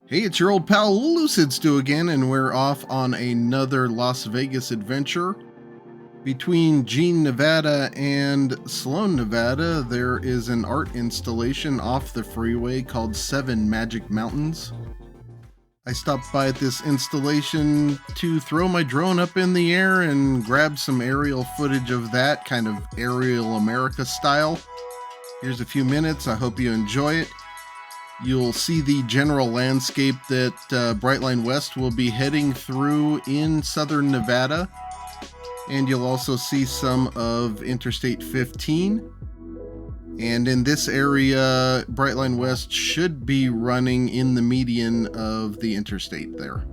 Hey, it's your old pal Lucid Stu again, and we're off on another Las Vegas adventure. Between Jean, Nevada and Sloan, Nevada, there is an art installation off the freeway called 7 Magic Mountains. I stopped by at this installation to throw my drone up in the air and grab some aerial footage of that, kind of aerial America style. Here's a few minutes. I hope you enjoy it. You'll see the general landscape that Brightline West will be heading through in southern Nevada. And you'll also see some of Interstate 15. And in this area, Brightline West should be running in the median of the interstate there.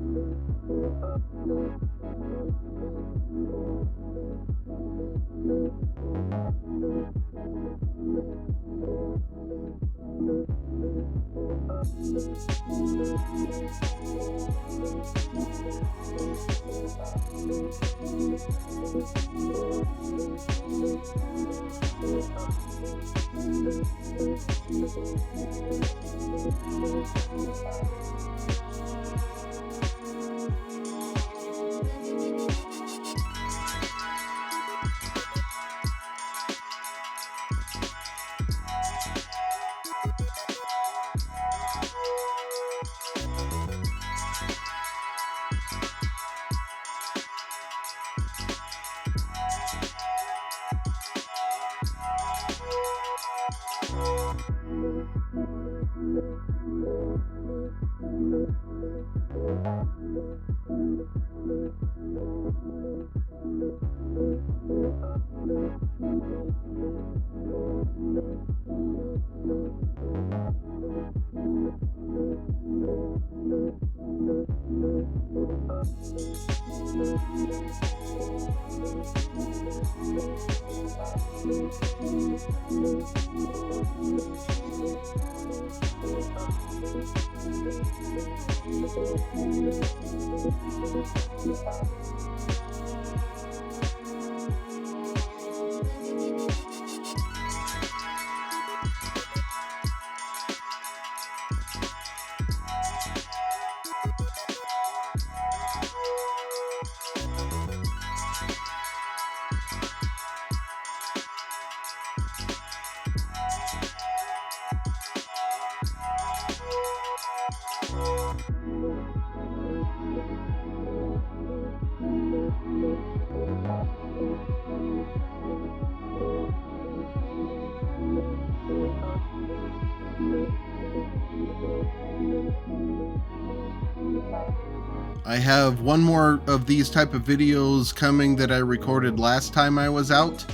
I have one more of these type of videos coming that I recorded last time I was out.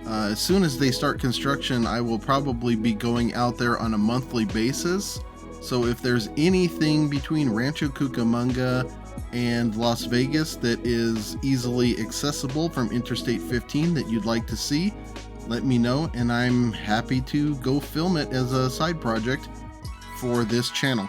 As soon as they start construction, I will probably be going out there on a monthly basis. So if there's anything between Rancho Cucamonga and Las Vegas that is easily accessible from Interstate 15 that you'd like to see, let me know, and I'm happy to go film it as a side project for this channel.